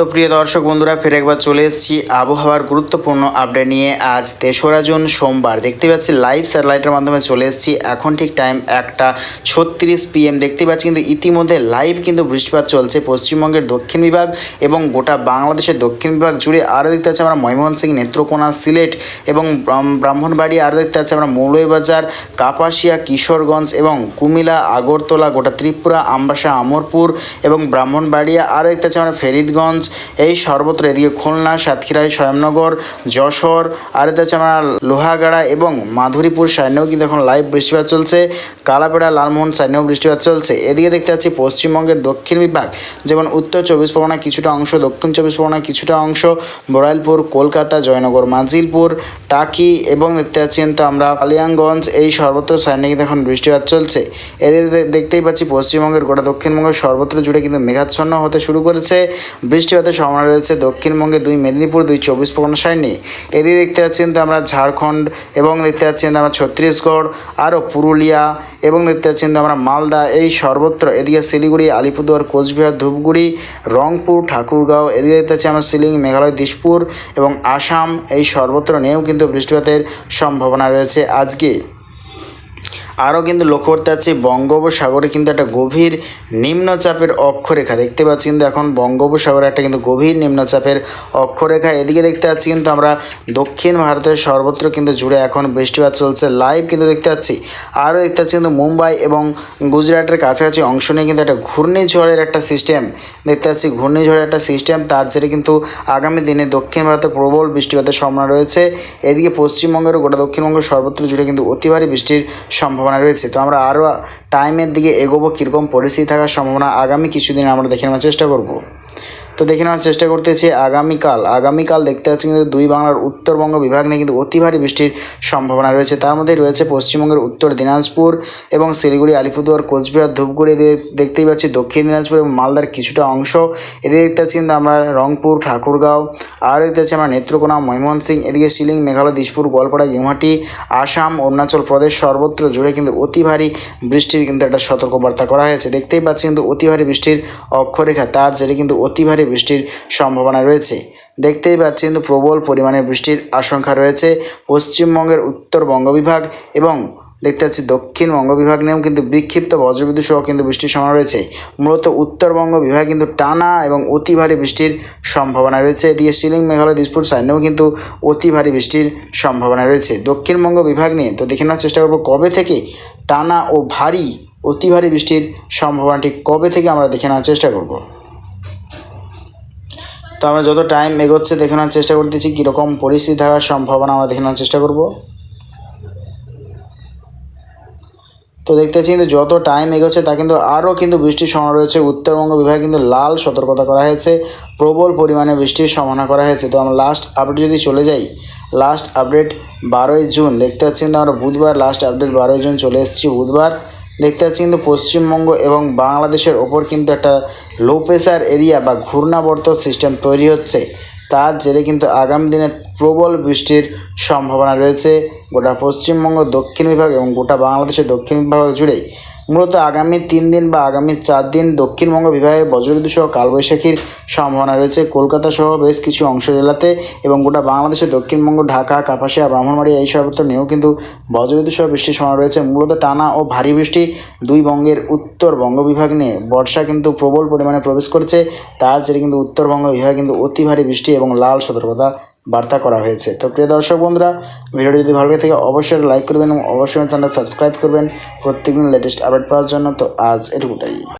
তো প্রিয় দর্শক বন্ধুরা ফের একবার চলে এসেছি আবহাওয়ার গুরুত্বপূর্ণ আপডেট নিয়ে। আজ 3রা জুন সোমবার, দেখতে পাচ্ছি লাইভ স্যাটেলাইটের মাধ্যমে চলে এসেছি। এখন ঠিক টাইম 1:36 PM। দেখতে পাচ্ছি কিন্তু ইতিমধ্যে লাইভ কিন্তু বৃষ্টিপাত চলছে পশ্চিমবঙ্গের দক্ষিণ বিভাগ এবং গোটা বাংলাদেশের দক্ষিণ বিভাগ জুড়ে। আরও দেখতে পাচ্ছি আমরা ময়মনসিংহ, নেত্রকোনা, সিলেট এবং ব্রাহ্মণবাড়িয়া। আরও দেখতে পাচ্ছি আমরা মৌলভীবাজার, কাপাসিয়া, কিশোরগঞ্জ এবং কুমিল্লা, আগরতলা, গোটা ত্রিপুরা, আমবাসা, আমরপুর এবং ব্রাহ্মণবাড়িয়া। আরও দেখতে পাচ্ছি আমরা ফেরিদগঞ্জ, এই সর্বত্র। এদিকে খুলনা, সাতক্ষীরা, স্বয়ংনগর, যশোর, আর এতে হচ্ছে আমরা লোহাগাড়া এবং মাধুরীপুর সাইডেও কিন্তু এখন লাইভ বৃষ্টিপাত চলছে। কালাপেড়া, লালমোহন সাইডেও বৃষ্টিপাত চলছে। এদিকে দেখতে পাচ্ছি পশ্চিমবঙ্গের দক্ষিণ বিভাগ, যেমন উত্তর 24 পরগনা কিছুটা অংশ, দক্ষিণ 24 পরগনা কিছুটা অংশ, বড়াইলপুর, কলকাতা, জয়নগর, মাজিলপুর, টাকি এবং দেখতে পাচ্ছি কিন্তু আমরা কালিয়াগঞ্জ, এই সর্বত্র সাইডে কিন্তু এখন বৃষ্টিপাত চলছে। এদিকে দেখতেই পাচ্ছি পশ্চিমবঙ্গের গোটা দক্ষিণবঙ্গের সর্বত্র জুড়ে কিন্তু মেঘাচ্ছন্ন হতে শুরু করেছে। বৃষ্টিপাতের সম্ভাবনা রয়েছে দক্ষিণবঙ্গে 2 মেদিনীপুর, 2 24 পরগনা সাইডে। এদিকে দেখতে পাচ্ছি কিন্তু আমরা ঝাড়খণ্ড এবং দেখতে পাচ্ছি কিন্তু আমরা ছত্তিশগড়, আরও পুরুলিয়া এবং দেখতে পাচ্ছি কিন্তু আমরা মালদা, এই সর্বত্র। এদিকে শিলিগুড়ি, আলিপুরদুয়ার, কোচবিহার, ধূপগুড়ি, রংপুর, ঠাকুরগাঁও। এদিকে দেখতে পাচ্ছি আমরা শিলিং, মেঘালয়, দিশপুর এবং আসাম, এই সর্বত্র নিয়েও কিন্তু বৃষ্টিপাতের সম্ভাবনা রয়েছে আজকে। আরও কিন্তু লক্ষ্য করতে পারছি বঙ্গোপসাগরে কিন্তু একটা গভীর নিম্নচাপের অক্ষরেখা দেখতে পাচ্ছি। কিন্তু এখন বঙ্গোপসাগরে একটা কিন্তু গভীর নিম্নচাপের অক্ষরেখা। এদিকে দেখতে পাচ্ছি কিন্তু আমরা দক্ষিণ ভারতের সর্বত্র কিন্তু জুড়ে এখন বৃষ্টিপাত চলছে লাইভ কিন্তু দেখতে পাচ্ছি। আরও দেখতে পাচ্ছি কিন্তু মুম্বাই এবং গুজরাটের কাছাকাছি অংশ নিয়ে কিন্তু একটা ঘূর্ণিঝড়ের একটা সিস্টেম দেখতে পাচ্ছি। ঘূর্ণিঝড়ের একটা সিস্টেম, তার জেরে কিন্তু আগামী দিনে দক্ষিণ ভারতে প্রবল বৃষ্টিপাতের সম্ভাবনা রয়েছে। এদিকে পশ্চিমবঙ্গের গোটা দক্ষিণবঙ্গের সর্বত্র জুড়ে কিন্তু অতি ভারী বৃষ্টির সম্ভাবনা রয়েছে। তো আমরা আরও টাইমের দিকে এগোবো, কীরকম পরিস্থিতি থাকার সম্ভাবনা আগামী কিছুদিন আমরা দেখে নেওয়ার চেষ্টা করব। তো দেখে নেওয়ার চেষ্টা করতেছি আগামীকাল দেখতে পাচ্ছি কিন্তু 2 বাংলার উত্তরবঙ্গ বিভাগ নিয়ে কিন্তু অতি ভারী বৃষ্টির সম্ভাবনা রয়েছে। তার মধ্যে রয়েছে পশ্চিমবঙ্গের উত্তর দিনাজপুর এবং শিলিগুড়ি, আলিপুরদুয়ার, কোচবিহার, ধূপগুড়ি। দেখতেই পাচ্ছি দক্ষিণ দিনাজপুর এবং মালদার কিছুটা অংশ। এদিকে দেখতে পাচ্ছি কিন্তু আমরা রংপুর, ঠাকুরগাঁও, আর দেখতে পাচ্ছি আমরা নেত্রকোনা, ময়মনসিংহ। এদিকে শিলিং, মেঘালয়, দিশপুর, গোয়ালপাড়া, গুয়াহাটি, আসাম, অরুণাচল প্রদেশ সর্বত্র জুড়ে কিন্তু অতি ভারী বৃষ্টির কিন্তু একটা সতর্কবার্তা করা হয়েছে। দেখতেই পাচ্ছি কিন্তু অতি ভারী বৃষ্টির অক্ষরেখা, তার জেরে কিন্তু অতি ভারী বৃষ্টির সম্ভাবনা রয়েছে। দেখতেই পাচ্ছি কিন্তু প্রবল পরিমাণে বৃষ্টির আশঙ্কা রয়েছে পশ্চিমবঙ্গের উত্তর বঙ্গবিভাগ এবং দেখতে পাচ্ছি দক্ষিণবঙ্গ বিভাগ নিয়েও কিন্তু বিক্ষিপ্ত বজ্রবিদ্যুৎ সহ কিন্তু বৃষ্টির সম্ভাবনা রয়েছে। মূলত উত্তরবঙ্গ বিভাগ কিন্তু টানা এবং অতি ভারী বৃষ্টির সম্ভাবনা রয়েছে। এদিকে শিলিং, মেঘালয়, দিশপুর সাইডেও কিন্তু অতি ভারী বৃষ্টির সম্ভাবনা রয়েছে দক্ষিণবঙ্গ বিভাগ নিয়ে। তো দেখে নেওয়ার চেষ্টা করবো কবে থেকে টানা ও অতি ভারী বৃষ্টির সম্ভাবনাটি কবে থেকে আমরা দেখে নেওয়ার চেষ্টা করব। তো আমরা যত টাইম এগোচ্ছে দেখে নেওয়ার চেষ্টা করতেছি কীরকম পরিস্থিতি থাকার সম্ভাবনা আমরা দেখে নেওয়ার চেষ্টা করব। তো দেখতে পাচ্ছি কিন্তু যত টাইম এগোচ্ছে তা কিন্তু আরও কিন্তু বৃষ্টির সম্ভাবনা রয়েছে। উত্তরবঙ্গ বিভাগে কিন্তু লাল সতর্কতা করা হয়েছে, প্রবল পরিমাণে বৃষ্টির সম্ভাবনা করা হয়েছে। তো আমরা লাস্ট আপডেট যদি চলে যাই, লাস্ট আপডেট 12ই জুন দেখতে পাচ্ছি কিন্তু আমরা বুধবার, লাস্ট আপডেট 12ই জুন চলে এসেছি বুধবার। দেখতে পাচ্ছি কিন্তু পশ্চিমবঙ্গ এবং বাংলাদেশের ওপর কিন্তু একটা লো প্রেশার এরিয়া বা ঘূর্ণাবর্ত সিস্টেম তৈরি হচ্ছে। তার জেরে কিন্তু আগামী দিনে প্রবল বৃষ্টির সম্ভাবনা রয়েছে গোটা পশ্চিমবঙ্গ দক্ষিণ বিভাগ এবং গোটা বাংলাদেশের দক্ষিণ বিভাগ জুড়েই। মূলত আগামী 3 দিন বা আগামী 4 দিন দক্ষিণবঙ্গ বিভাগে বজ্রবিদ্যুৎ সহ কালবৈশাখীর সম্ভাবনা রয়েছে কলকাতা সহ বেশ কিছু অংশ জেলাতে এবং গোটা বাংলাদেশের দক্ষিণবঙ্গ, ঢাকা, কাপাসিয়া, ব্রাহ্মণবাড়িয়া এই সর্বত্র নিয়েও কিন্তু বজ্রবিদ্যুৎ সহ বৃষ্টির সম্ভাবনা রয়েছে। মূলত টানা ও ভারী বৃষ্টি 2 বঙ্গের উত্তরবঙ্গ বিভাগ নিয়ে বর্ষা কিন্তু প্রবল পরিমাণে প্রবেশ করছে। তার জেরে কিন্তু উত্তরবঙ্গ বিভাগে কিন্তু অতি ভারী বৃষ্টি এবং লাল সতর্কতা বার্তা করা হয়েছে। তো প্রিয় দর্শক বন্ধুরা, ভিডিওটি যদি ভালো লাগে থাকে অবশ্যই লাইক করবেন এবং অবশ্যই চ্যানেলটা সাবস্ক্রাইব করবেন প্রত্যেকদিন লেটেস্ট আপডেট পাওয়ার জন্য। তো আজ এটুকুটাই।